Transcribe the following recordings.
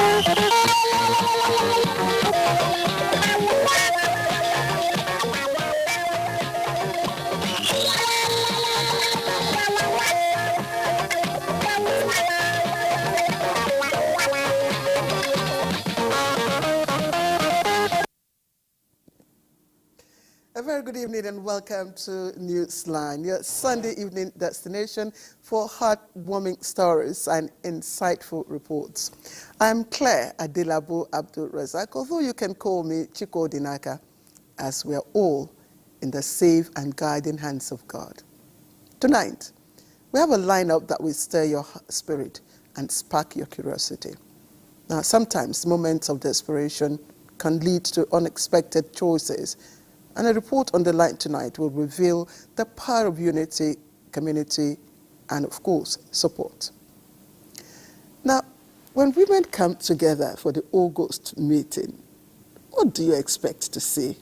A very good evening and welcome to Newsline, your Sunday evening destination for heartwarming stories and insightful reports. I'm Claire Adelabu Abdul Razak, although you can call me Chiko Dinaka, as we are all in the safe and guiding hands of God. Tonight, we have a lineup that will stir your spirit and spark your curiosity. Now, sometimes moments of desperation can lead to unexpected choices, and a report on the line tonight will reveal the power of unity, community, and of course, support. Now, when women come together for the August meeting, what do you expect to see?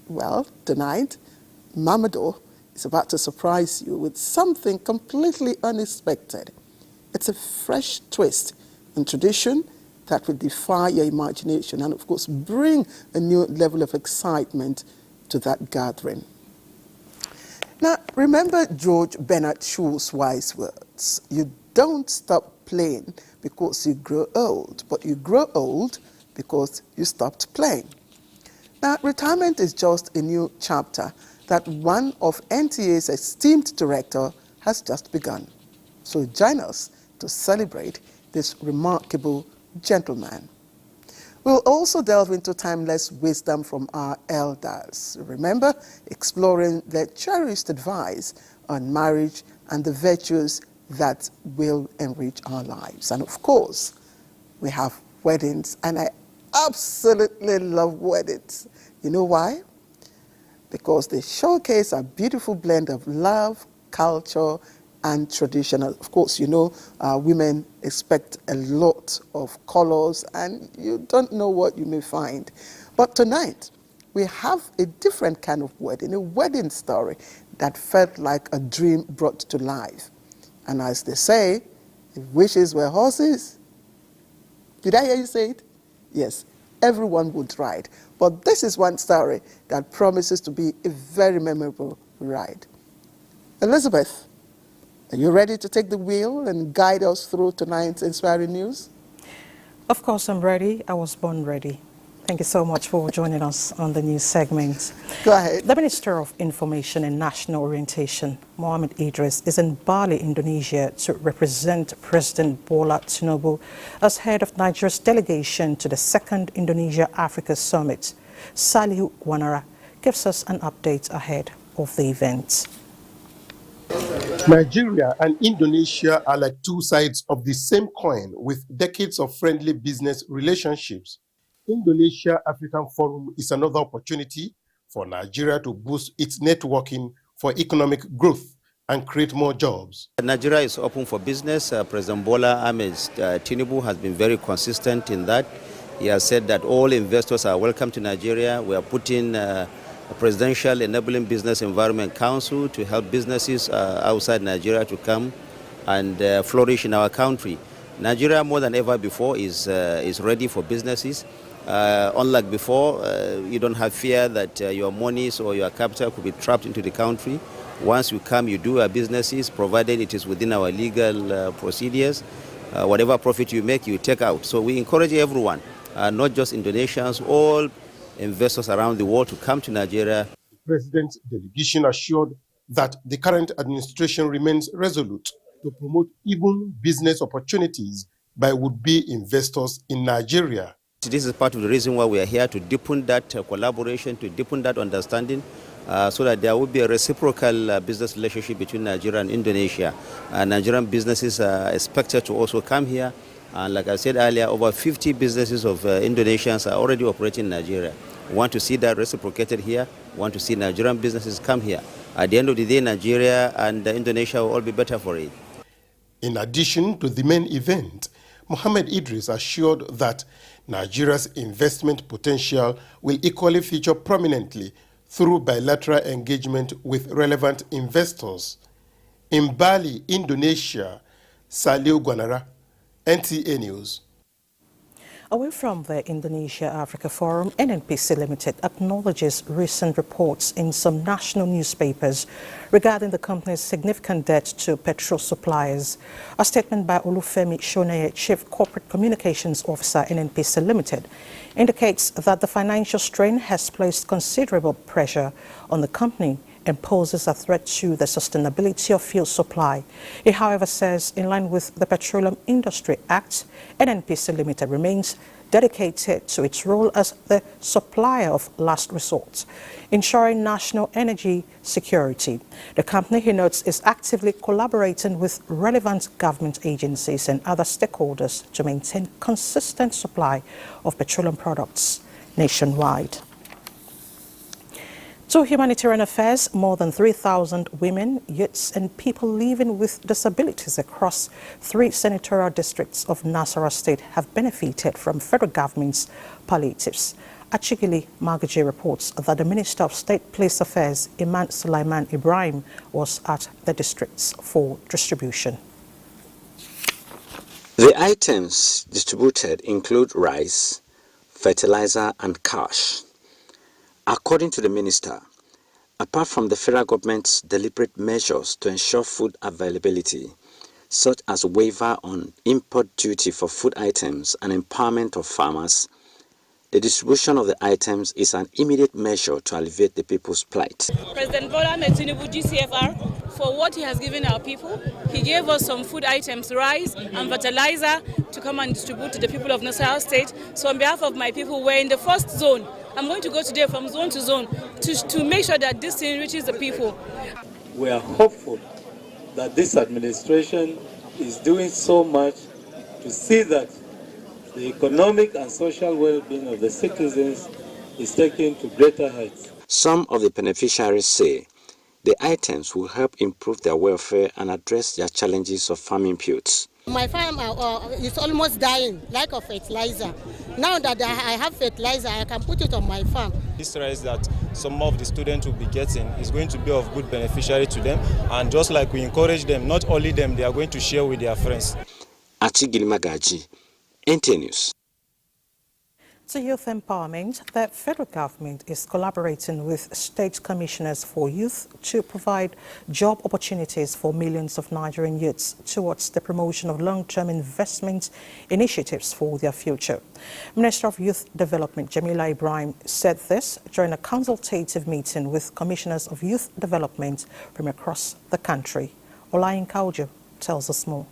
Well, tonight, Mamado is about to surprise you with something completely unexpected. It's a fresh twist in tradition that will defy your imagination and, of course, bring a new level of excitement to that gathering. Now, remember George Bernard Shaw's wise words. You don't stop playing because you grow old, but you grow old because you stopped playing. Now, retirement is just a new chapter that one of NTA's esteemed director has just begun. So join us to celebrate this remarkable gentleman. We'll also delve into timeless wisdom from our elders. Remember, exploring their cherished advice on marriage and the virtues that will enrich our lives. And of course, we have weddings, and I absolutely love weddings. You know why? Because they showcase a beautiful blend of love, culture, and tradition. Of course, you know, women expect a lot of colors, and you don't know what you may find. But tonight, we have a different kind of wedding, a wedding story that felt like a dream brought to life. And as they say, if wishes were horses, did I hear you say it? Yes, everyone would ride. But this is one story that promises to be a very memorable ride. Elizabeth, are you ready to take the wheel and guide us through tonight's inspiring news? Of course, I'm ready. I was born ready. Thank you so much for joining us on the news segment. Go ahead. The Minister of Information and National Orientation, Mohammed Idris, is in Bali, Indonesia to represent President Bola Tinubu as head of Nigeria's delegation to the second Indonesia-Africa Summit. Salihu Guanara gives us an update ahead of the event. Nigeria and Indonesia are like two sides of the same coin with decades of friendly business relationships. Indonesia African Forum is another opportunity for Nigeria to boost its networking for economic growth and create more jobs. Nigeria is open for business. President Bola Ahmed Tinubu has been very consistent in that. He has said that all investors are welcome to Nigeria. We are putting a Presidential Enabling Business Environment Council to help businesses outside Nigeria to come and flourish in our country. Nigeria, more than ever before, is ready for businesses. Unlike before, you don't have fear that your monies or your capital could be trapped into the country. Once you come, you do your businesses, provided it is within our legal procedures. Whatever profit you make, you take out. So we encourage everyone, not just Indonesians, all investors around the world to come to Nigeria. The President's delegation assured that the current administration remains resolute to promote even business opportunities by would-be investors in Nigeria. This is part of the reason why we are here, to deepen that collaboration, to deepen that understanding, so that there will be a reciprocal business relationship between Nigeria and Indonesia. Nigerian businesses are expected to also come here. And like I said earlier, over 50 businesses of Indonesians are already operating in Nigeria. We want to see that reciprocated here. We want to see Nigerian businesses come here. At the end of the day, Nigeria and Indonesia will all be better for it. In addition to the main event, Mohammed Idris assured that Nigeria's investment potential will equally feature prominently through bilateral engagement with relevant investors. In Bali, Indonesia, Salihu Guanara, NTA News. Away from the Indonesia-Africa Forum, NNPC Limited acknowledges recent reports in some national newspapers regarding the company's significant debt to petrol suppliers. A statement by Olufemi Shoneye, Chief Corporate Communications Officer, NNPC Limited, indicates that the financial strain has placed considerable pressure on the company and poses a threat to the sustainability of fuel supply. It, however, says in line with the Petroleum Industry Act, NNPC Limited remains dedicated to its role as the supplier of last resort, ensuring national energy security. The company, he notes, is actively collaborating with relevant government agencies and other stakeholders to maintain consistent supply of petroleum products nationwide. To humanitarian affairs, more than 3,000 women, youths and people living with disabilities across 3 senatorial districts of Nasarawa State have benefited from federal government's palliatives. Achigili Magaji reports that the Minister of State Police Affairs, Iman Sulaiman Ibrahim, was at the districts for distribution. The items distributed include rice, fertilizer and cash. According to the minister, apart from the federal government's deliberate measures to ensure food availability, such as waiver on import duty for food items and empowerment of farmers, the distribution of the items is an immediate measure to alleviate the people's plight. President Bola Tinubu, GCFR, for what he has given our people. He gave us some food items, rice and fertilizer, to come and distribute to the people of Nasarawa State. So on behalf of my people, we're in the first zone. I'm going to go today from zone to zone to make sure that this thing reaches the people. We are hopeful that this administration is doing so much to see that the economic and social well-being of the citizens is taken to greater heights. Some of the beneficiaries say the items will help improve their welfare and address their challenges of farming inputs. My farm is almost dying, lack of fertilizer. Now that I have fertilizer, I can put it on my farm. This rice that some of the students will be getting is going to be of good beneficiary to them, and just like we encourage them, not only them, they are going to share with their friends. Achigili Magaji, NTA News. To youth empowerment, the federal government is collaborating with state commissioners for youth to provide job opportunities for millions of Nigerian youths towards the promotion of long-term investment initiatives for their future. Minister of Youth Development Jamila Ibrahim said this during a consultative meeting with commissioners of youth development from across the country. Olayin Kaujo tells us more.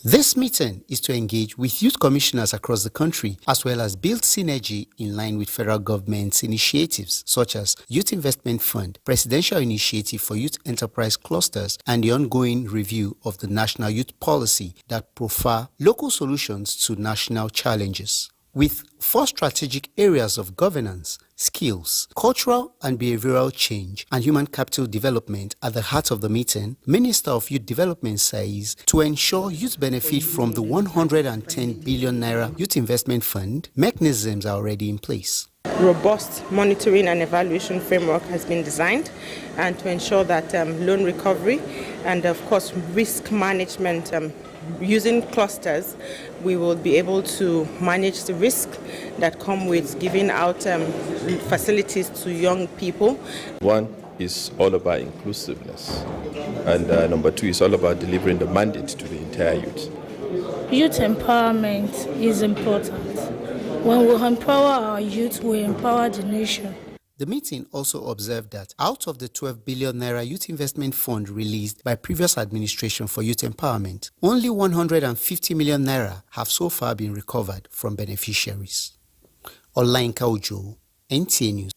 This meeting is to engage with youth commissioners across the country as well as build synergy in line with federal government's initiatives such as Youth Investment Fund, Presidential Initiative for Youth Enterprise Clusters, and the ongoing review of the National Youth Policy that profile local solutions to national challenges. With 4 strategic areas of governance, skills, cultural and behavioral change, and human capital development at the heart of the meeting, Minister of Youth Development says to ensure youth benefit from the 110 billion naira Youth Investment Fund, mechanisms are already in place. Robust monitoring and evaluation framework has been designed, and to ensure that loan recovery and, of course, risk management using clusters, we will be able to manage the risk that come with giving out facilities to young people. One is all about inclusiveness, and number 2 is all about delivering the mandate to the entire youth. Youth empowerment is important. When we empower our youth, we empower the nation. The meeting also observed that out of the 12 billion naira Youth Investment Fund released by previous administration for youth empowerment, only 150 million naira have so far been recovered from beneficiaries. Olayin Kaujo, NTA News.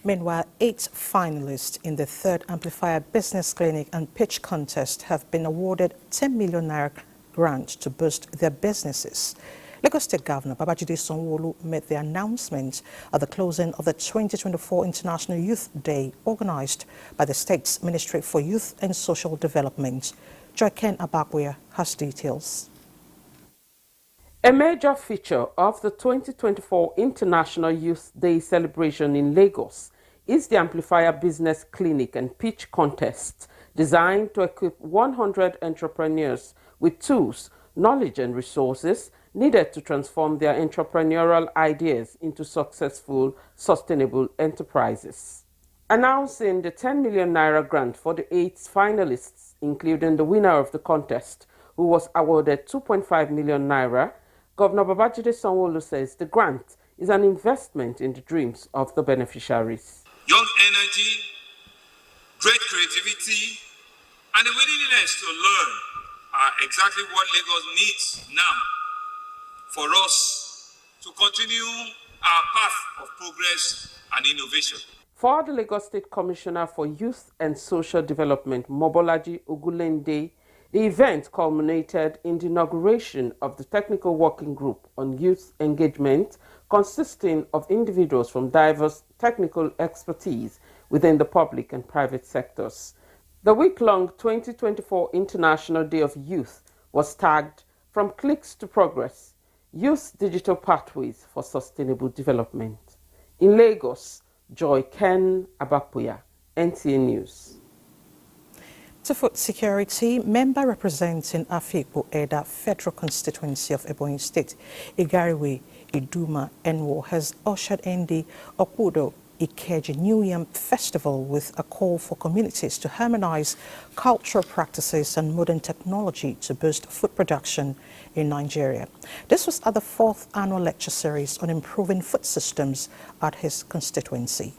Meanwhile, 8 finalists in the 3rd Amplifier Business Clinic and Pitch Contest have been awarded 10 million naira grant to boost their businesses. Lagos State Governor Babajide Sanwo-Olu made the announcement at the closing of the 2024 International Youth Day organized by the state's Ministry for Youth and Social Development. Joyken Abakwe has details. A major feature of the 2024 International Youth Day celebration in Lagos is the Amplifier Business Clinic and Pitch Contest, designed to equip 100 entrepreneurs with tools knowledge and resources needed to transform their entrepreneurial ideas into successful, sustainable enterprises. Announcing the 10 million naira grant for the 8 finalists, including the winner of the contest, who was awarded 2.5 million naira, Governor Babajide Sanwo-Olu says the grant is an investment in the dreams of the beneficiaries. Young energy, great creativity, and the willingness to learn are exactly what Lagos needs now for us to continue our path of progress and innovation. For the Lagos State Commissioner for Youth and Social Development, Mobolaji Ogulende, the event culminated in the inauguration of the Technical Working Group on Youth Engagement, consisting of individuals from diverse technical expertise within the public and private sectors. The week-long 2024 International Day of Youth was tagged From Clicks to Progress, Youth Digital Pathways for Sustainable Development. In Lagos, Joy Ken Abapuya, NTA News. To food security, member representing Afikpo Eda Federal Constituency of Ebonyi State, Igariwe Iduma Enwo, has ushered in the Okudo Ikeji New Yam Festival with a call for communities to harmonize cultural practices and modern technology to boost food production in Nigeria. This was at the 4th annual lecture series on improving food systems at his constituency.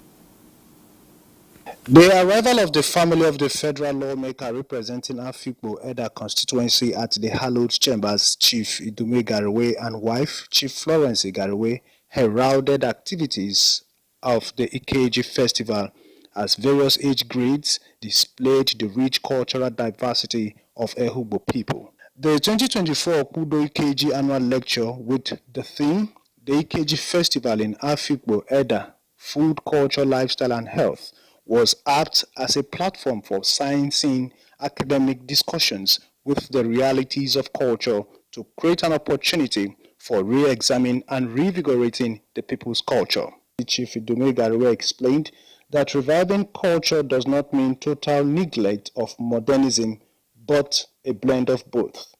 The arrival of the family of the federal lawmaker representing Afikpo Eda constituency at the hallowed chambers, Chief Idume Gariwe and wife, Chief Florence Gariwe, heralded activities of the Ikeji Festival as various age grades displayed the rich cultural diversity of Ehugbo people. The 2024 Okudo Ikeji annual lecture with the theme, The Ikeji Festival in Afikpo Eda, Food, Culture, Lifestyle and Health, was apt as a platform for sciencing academic discussions with the realities of culture to create an opportunity for re-examining and revigorating the people's culture. Chief Idume Gariwe explained that reviving culture does not mean total neglect of modernism, but a blend of both.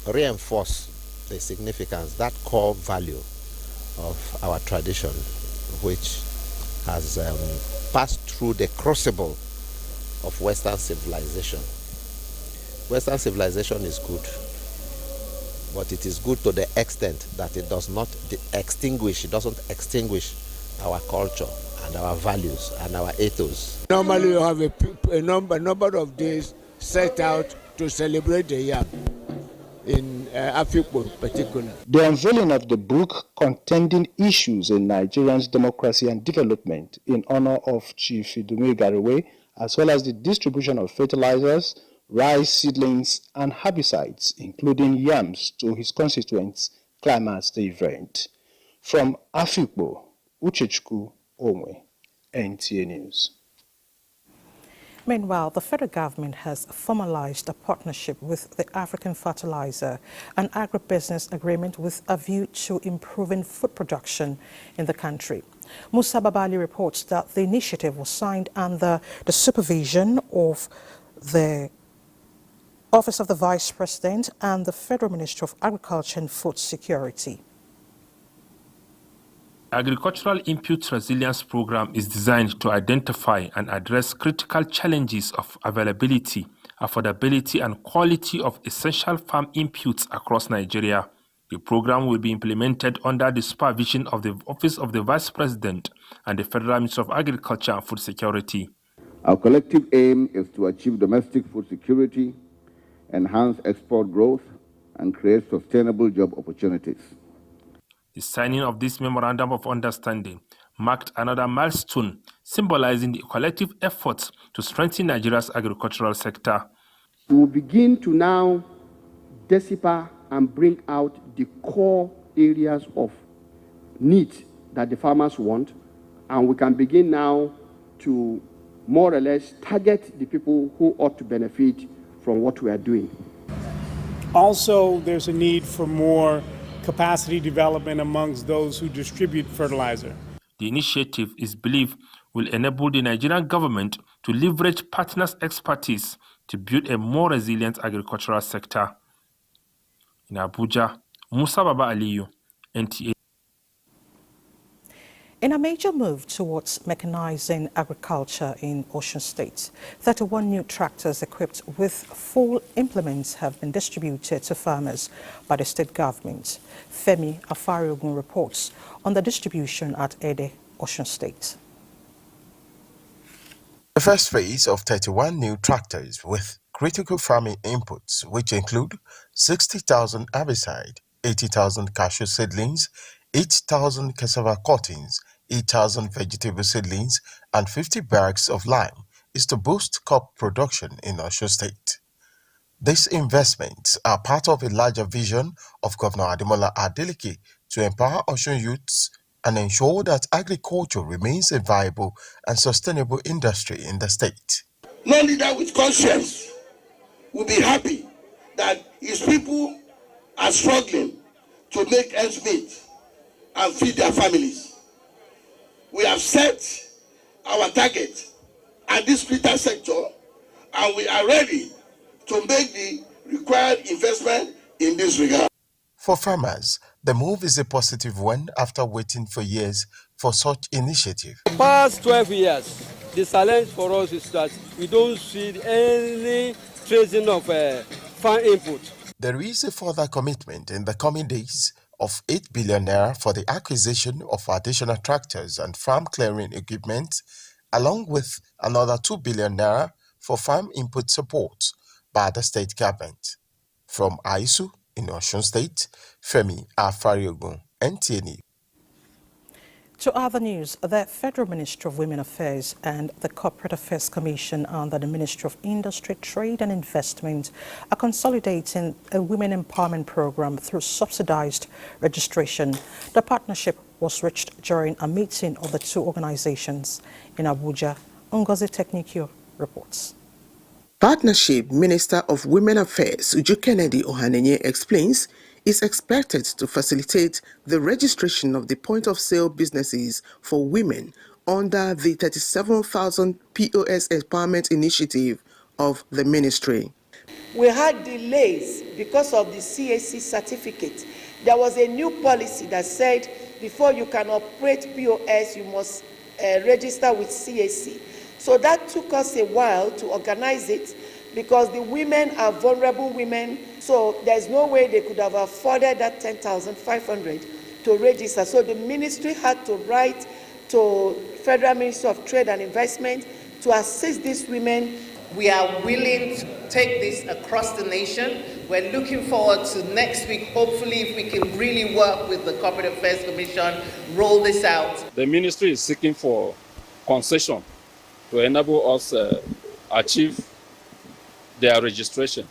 Reinforce the significance, that core value of our tradition, which has passed through the crucible of Western civilization. Western civilization is good, but it is good to the extent that it does not extinguish, it doesn't extinguish our culture and our values and our ethos. Normally you have a number of days set out to celebrate the yam in Afikpo particularly. The unveiling of the book Contending Issues in Nigerian's Democracy and Development in honor of Chief Idume Gariwe, as well as the distribution of fertilizers, rice seedlings and herbicides, including yams, to his constituents, climaxed the event. From Afikpo, Uchechku Onwe, NTA News. Meanwhile, the federal government has formalized a partnership with the African Fertilizer and Agribusiness Agreement with a view to improving food production in the country. Musa Babali reports that the initiative was signed under the supervision of the Office of the Vice President and the Federal Ministry of Agriculture and Food Security. Agricultural Input Resilience Program is designed to identify and address critical challenges of availability, affordability, and quality of essential farm inputs across Nigeria. The program will be implemented under the supervision of the Office of the Vice President and the Federal Ministry of Agriculture and Food Security. Our collective aim is to achieve domestic food security, enhance export growth, and create sustainable job opportunities. The signing of this Memorandum of Understanding marked another milestone, symbolizing the collective efforts to strengthen Nigeria's agricultural sector. We will begin to now decipher and bring out the core areas of need that the farmers want, and we can begin now to more or less target the people who ought to benefit from what we are doing. Also, there's a need for more capacity development amongst those who distribute fertilizer. The initiative is believed will enable the Nigerian government to leverage partners' expertise to build a more resilient agricultural sector. In Abuja, Musa Baba Aliyu, NTA. In a major move towards mechanizing agriculture in Osun State, 31 new tractors equipped with full implements have been distributed to farmers by the state government. Femi Afariogun reports on the distribution at Ede, Osun State. The first phase of 31 new tractors with critical farming inputs, which include 60,000 herbicide, 80,000 cashew seedlings, 8,000 cassava cuttings, 8,000 vegetable seedlings, and 50 bags of lime, is to boost crop production in Osun State. These investments are part of a larger vision of Governor Ademola Adeleke to empower Osun youths and ensure that agriculture remains a viable and sustainable industry in the state. No leader with conscience will be happy that his people are struggling to make ends meet and feed their families. We have set our target at this vital sector, and we are ready to make the required investment in this regard. For farmers, the move is a positive one after waiting for years for such initiative. The past 12 years, the challenge for us is that we don't see any tracing of farm input. There is a further commitment in the coming days of 8 billion naira for the acquisition of additional tractors and farm clearing equipment, along with another 2 billion naira for farm input support by the state government. From Aisu in Osun State, Femi Afariogun, NTA News. To other news, the Federal Ministry of Women Affairs and the Corporate Affairs Commission under the Ministry of Industry, Trade and Investment are consolidating a women empowerment program through subsidized registration. The partnership was reached during a meeting of the two organizations in Abuja. Ngozi Teknikio reports. Partnership Minister of Women Affairs Uju Kennedy Ohanenye explains is expected to facilitate the registration of the point-of-sale businesses for women under the 37,000 POS Empowerment Initiative of the ministry. We had delays because of the CAC certificate. There was a new policy that said before you can operate POS, you must register with CAC. So that took us a while to organize it because the women are vulnerable women, so there's no way they could have afforded that 10,500 to register. So the ministry had to write to Federal Ministry of Trade and Investment to assist these women. We are willing to take this across the nation. We're looking forward to next week, hopefully if we can really work with the Corporate Affairs Commission, roll this out. The ministry is seeking for concession to enable us achieve their registration.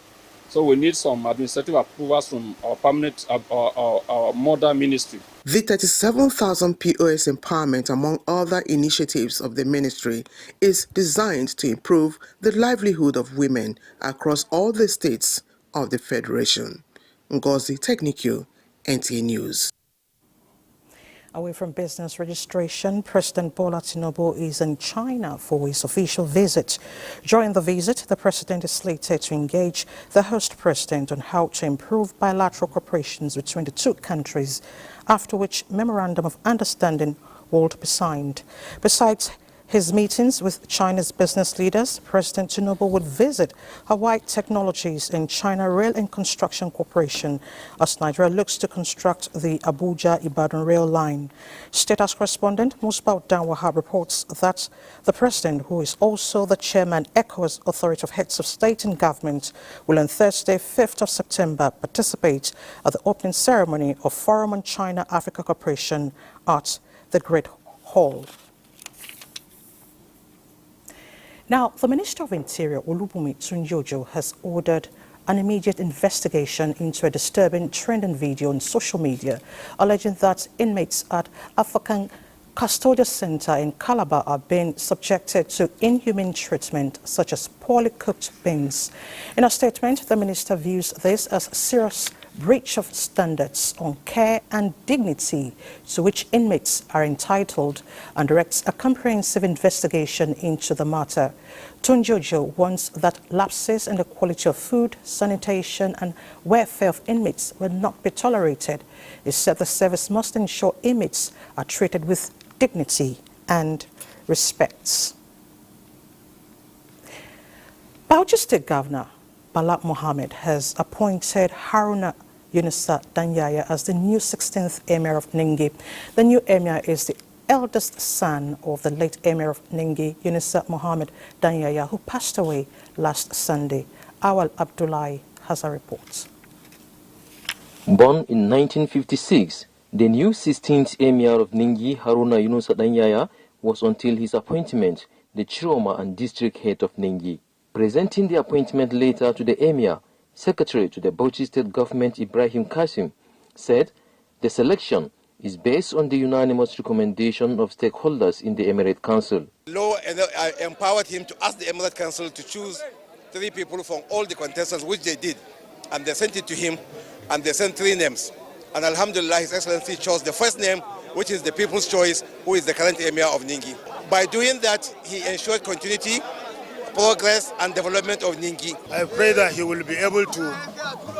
So we need some administrative approvals from our permanent, our mother ministry. The 37,000 POS empowerment, among other initiatives of the ministry, is designed to improve the livelihood of women across all the states of the Federation. Ngozi Teknikio, NTA News. Away from business registration, President Bola Tinubu is in China for his official visit. During the visit, the president is slated to engage the host president on how to improve bilateral cooperation between the two countries, after which memorandum of understanding will be signed. Besides his meetings with China's business leaders, President Tinubu would visit Hawaii Technologies and China Rail and Construction Corporation as Nigeria looks to construct the Abuja-Ibadan rail line. State House correspondent Musbah Danwahab reports that the president, who is also the chairman ECOWAS Authority of Heads of State and Government, will on Thursday, 5th of September, participate at the opening ceremony of Forum on China-Africa Cooperation at the Great Hall. Now, the Minister of Interior, Olubunmi Tunjojo, has ordered an immediate investigation into a disturbing trending video on social media, alleging that inmates at African Custodial Center in Calabar are being subjected to inhumane treatment, such as poorly cooked beans. In a statement, the minister views this as serious breach of standards on care and dignity to which inmates are entitled and directs a comprehensive investigation into the matter. Tunjojo wants that lapses in the quality of food, sanitation and welfare of inmates will not be tolerated. He said the service must ensure inmates are treated with dignity and respect. Bauchi State Governor Bala Mohammed has appointed Haruna Yunusa Danyaya as the new 16th Emir of Ningi. The new Emir is the eldest son of the late Emir of Ningi, Yunusa Mohammed Danyaya, who passed away last Sunday. Awal Abdullahi has a report. Born in 1956, the new 16th Emir of Ningi, Haruna Yunusa Danyaya, was until his appointment the Chiroma and district head of Ningi. Presenting the appointment letter to the Emir, Secretary to the Bauchi State Government Ibrahim Qasim said the selection is based on the unanimous recommendation of stakeholders in the Emirate Council. Law empowered him to ask the Emirate Council to choose 3 people from all the contestants, which they did. And they sent it to him, and they sent 3 names. And Alhamdulillah, His Excellency chose the first name, which is the people's choice, who is the current Emir of Ningi. By doing that, he ensured continuity, progress and development of Ningi. I pray that he will be able to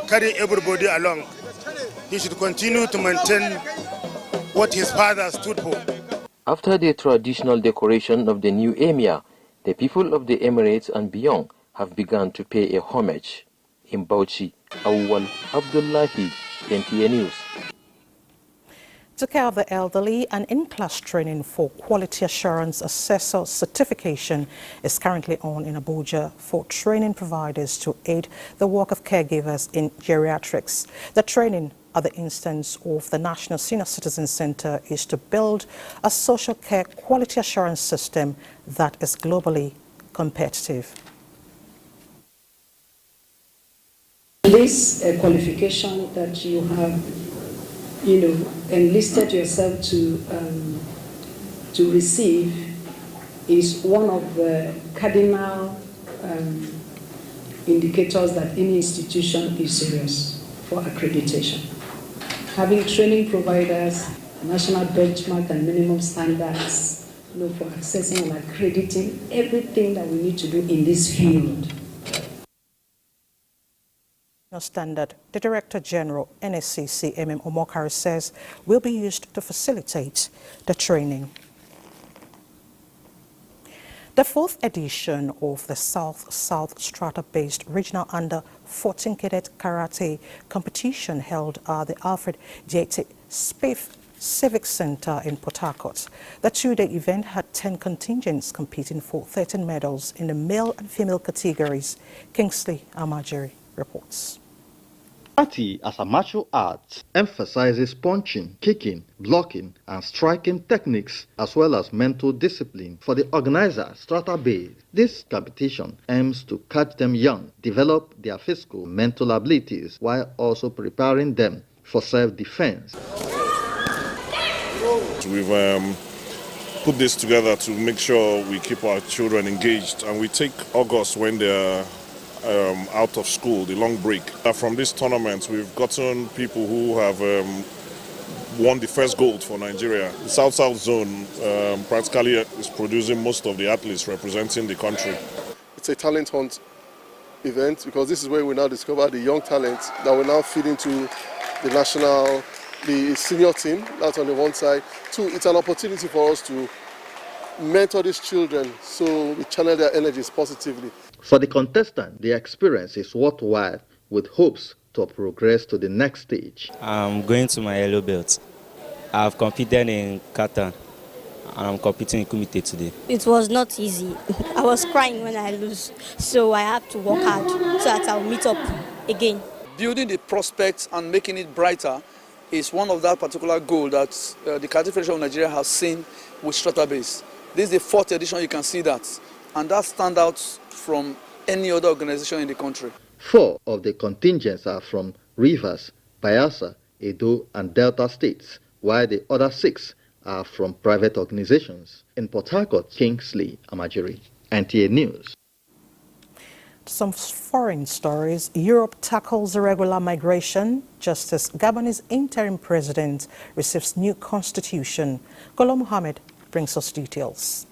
carry everybody along. He should continue to maintain what his father stood for. After the traditional decoration of the new Emir, the people of the Emirates and beyond have begun to pay a homage. In Bauchi, Awal Abdullahi, NTA News. To care of the elderly, an in-class training for quality assurance assessor certification is currently on in Abuja for training providers to aid the work of caregivers in geriatrics. The training at the instance of the National Senior Citizen Center is to build a social care quality assurance system that is globally competitive. This qualification that you have enlisted yourself to receive is one of the cardinal indicators that any institution is serious for accreditation. Having training providers, national benchmark and minimum standards, for accessing and accrediting everything that we need to do in this field. Standard, the Director General, NSCC, Omokari, says will be used to facilitate the training. The 4th edition of the South-South Strata-based Regional Under-14 Cadet Karate competition held at the Alfred Diete Spiff Civic Center in Port Harcourt. The 2-day event had 10 contingents competing for 13 medals in the male and female categories. Kingsley Amajiri reports. Karate as a martial art emphasizes punching, kicking, blocking, and striking techniques as well as mental discipline. For the organizer, Strata Bay, this competition aims to catch them young, develop their physical, mental abilities while also preparing them for self-defense. We've put this together to make sure we keep our children engaged, and we take August when they're out of school, the long break. From this tournament, we've gotten people who have won the first gold for Nigeria. The South-South zone practically is producing most of the athletes representing the country. It's a talent hunt event because this is where we now discover the young talents that will now feed into the senior team. That's on the one side. 2, it's an opportunity for us to mentor these children so we channel their energies positively. For the contestant, the experience is worthwhile with hopes to progress to the next stage. I'm going to my yellow belt. I've competed in Kata and I'm competing in Kumite today. It was not easy. I was crying when I lose, so I had to work hard so that I'll meet up again. Building the prospects and making it brighter is one of that particular goal that the Karate Federation of Nigeria has seen with Strata Base. This is the 4th edition, you can see that. And that stands out from any other organization in the country. 4 of the contingents are from Rivers, Bayelsa, Edo, and Delta states, while the other 6 are from private organizations. In Port Harcourt, Kingsley Amajiri, NTA News. Some foreign stories. Europe tackles irregular migration. Justice Gabonese interim president receives new constitution. Kolo Mohammed brings us details.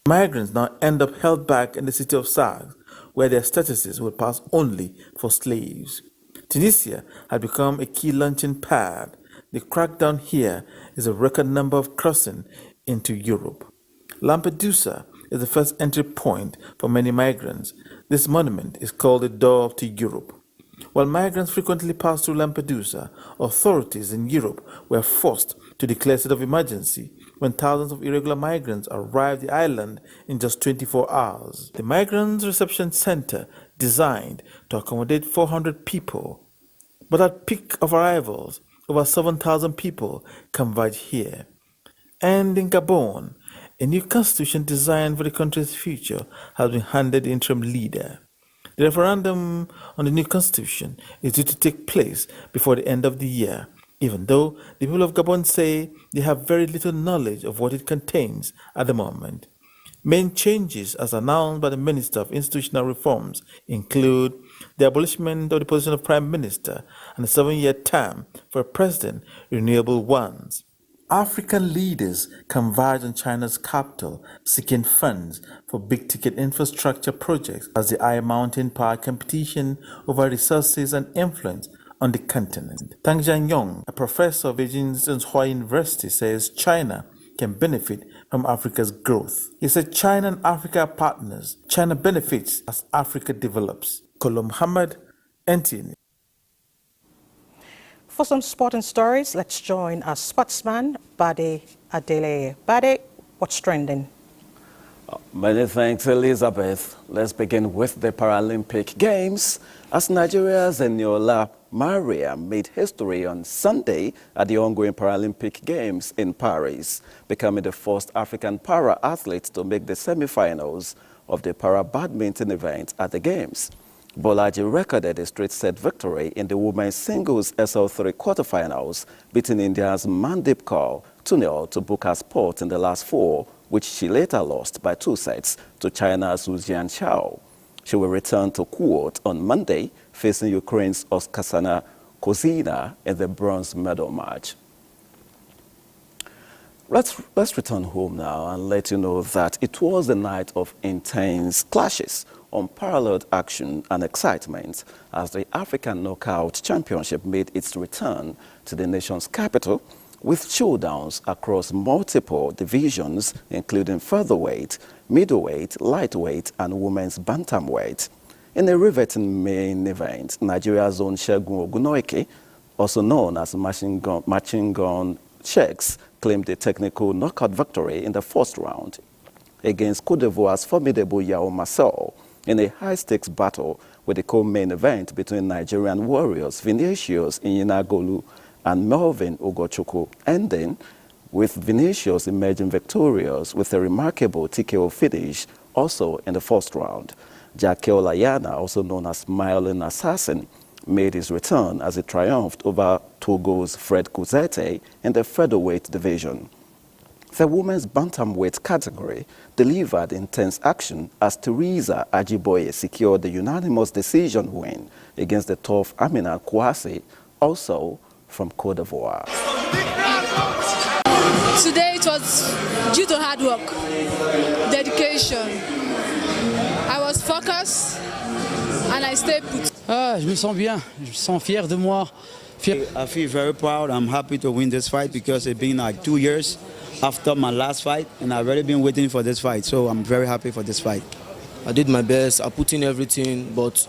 Migrants now end up held back in the city of Sars, where their statuses would pass only for slaves. Tunisia had become a key launching pad. The crackdown here is a record number of crossing into Europe. Lampedusa is the first entry point for many migrants. This monument is called the door to Europe. While migrants frequently pass through Lampedusa, authorities in Europe were forced to declare a state of emergency when thousands of irregular migrants arrived the island in just 24 hours. The Migrants Reception Center, designed to accommodate 400 people, but at peak of arrivals, over 7,000 people converge here. And in Gabon, a new constitution designed for the country's future has been handed the interim leader. The referendum on the new constitution is due to take place before the end of the year, even though the people of Gabon say they have very little knowledge of what it contains at the moment. Main changes, as announced by the Minister of Institutional Reforms, include the abolishment of the position of Prime Minister and a 7-year term for a president, renewable ones. African leaders converge on China's capital, seeking funds for big-ticket infrastructure projects as the eye-mounting power competition over resources and influence on the continent. Tang Jianyong, a professor of Beijing's Tsinghua University, says China can benefit from Africa's growth. He said China and Africa are partners. China benefits as Africa develops. Kolo Muhammad, NTA. For some sporting stories, let's join our sportsman, Bade Adele. Bade, what's trending? Many thanks, Elizabeth. Let's begin with the Paralympic Games, as Nigeria's Eniola Maria made history on Sunday at the ongoing Paralympic Games in Paris, becoming the first African para-athlete to make the semi-finals of the para-badminton event at the Games. Bolaji recorded a straight-set victory in the women's singles SL3 quarterfinals, beating India's Mandeep Kaur 2-0 to book her spot in the last four, which she later lost by 2 sets to China's Wu Jianchao. She will return to court on Monday, facing Ukraine's Oksana Kozina in the bronze medal match. Let's return home now and let you know that it was a night of intense clashes, unparalleled action and excitement as the African Knockout Championship made its return to the nation's capital, with showdowns across multiple divisions, including featherweight, middleweight, lightweight, and women's bantamweight. In a riveting main event, Nigeria's own Segun Ogunoike, also known as Machine Gun Shakes, claimed a technical knockout victory in the first round against Cote d'Ivoire's formidable Yao Marcel in a high-stakes battle with the co-main event between Nigerian warriors Vinicius Inyinagolu and Melvin Ugochukwu, ending with Vinicius emerging victorious with a remarkable TKO finish also in the first round. Jake Olayana, also known as Smiling Assassin, made his return as he triumphed over Togo's Fred Kuzete in the featherweight division. The women's bantamweight category delivered intense action as Teresa Ajiboye secured the unanimous decision win against the tough Amina Kouassi, also from Cote d'Ivoire. Today it was due to hard work, dedication. I was focused and I stayed put. Je me sens bien, je me sens fier de moi. I feel very proud. I'm happy to win this fight because it's been like 2 years after my last fight and I've already been waiting for this fight, so I'm very happy for this fight. I did my best, I put in everything, but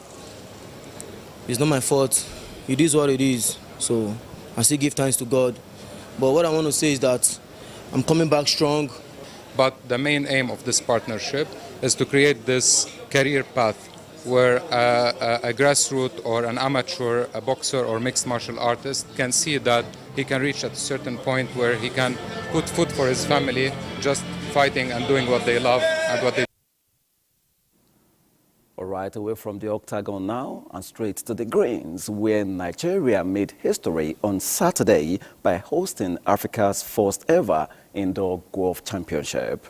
it's not my fault. It is what it is, so I still give thanks to God. But what I want to say is that I'm coming back strong. But the main aim of this partnership is to create this career path where a grassroots or an amateur, a boxer or mixed martial artist can see that he can reach at a certain point where he can put food for his family just fighting and doing what they love and what they All right, away from the octagon now and straight to the greens, where Nigeria made history on Saturday by hosting Africa's first ever indoor golf championship.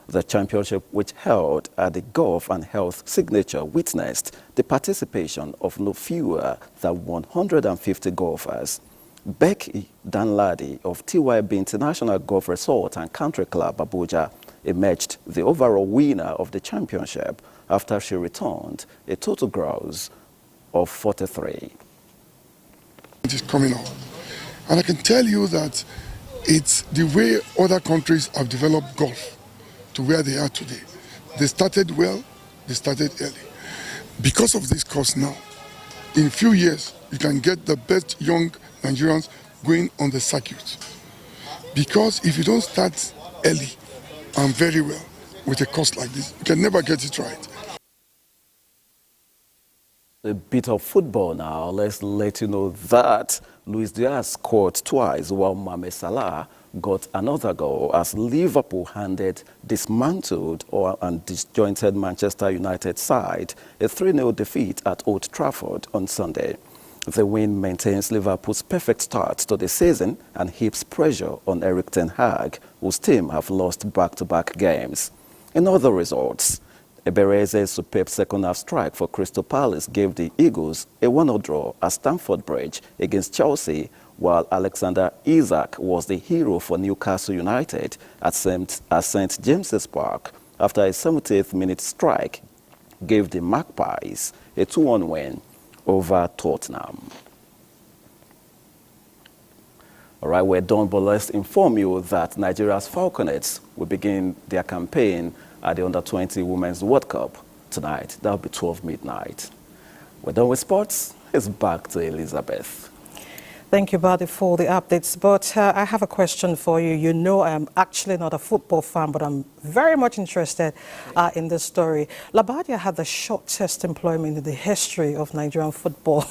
The championship, which held at the Golf and Health Signature, witnessed the participation of no fewer than 150 golfers. Becky Danladi of TYB International Golf Resort and Country Club, Abuja, emerged the overall winner of the championship after she returned a total gross of 43. It is coming up. And I can tell you that it's the way other countries have developed golf to where they are today. They started well, they started early. Because of this course now, in a few years, you can get the best young Nigerians going on the circuit. Because if you don't start early and very well with a course like this, you can never get it right. A bit of football now. Let's let you know that Luis Diaz scored twice while Mohamed Salah got another goal as Liverpool handed dismantled and disjointed Manchester United side a 3-0 defeat at Old Trafford on Sunday. The win maintains Liverpool's perfect start to the season and heaps pressure on Erik ten Hag, whose team have lost back-to-back games. In other results, Ebereze's superb second-half strike for Crystal Palace gave the Eagles a 1-0 draw at Stamford Bridge against Chelsea, while Alexander Isak was the hero for Newcastle United at St James's Park after a 70th minute strike gave the Magpies a 2-1 win over Tottenham. All right, we're done, but let's inform you that Nigeria's Falconets will begin their campaign at the Under-20 Women's World Cup tonight. That'll be 12 midnight. We're done with sports. It's back to Elizabeth. Thank you, Buddy, for the updates. But I have a question for you. You know I'm actually not a football fan, but I'm very much interested in this story. Labadia had the shortest employment in the history of Nigerian football.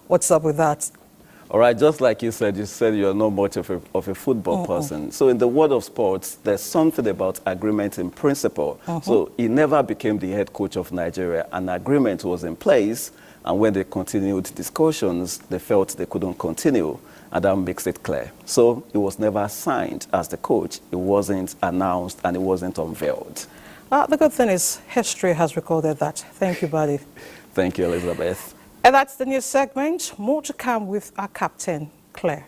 What's up with that? All right, just like you said you're not much of a football person. So in the world of sports, there's something about agreement in principle. So he never became the head coach of Nigeria. An agreement was in place, and when they continued discussions, they felt they couldn't continue, and that makes it clear. So he was never signed as the coach. It wasn't announced, and it wasn't unveiled. The good thing is history has recorded that. Thank you, Buddy. Thank you, Elizabeth. And that's the news segment. More to come with our captain, Claire.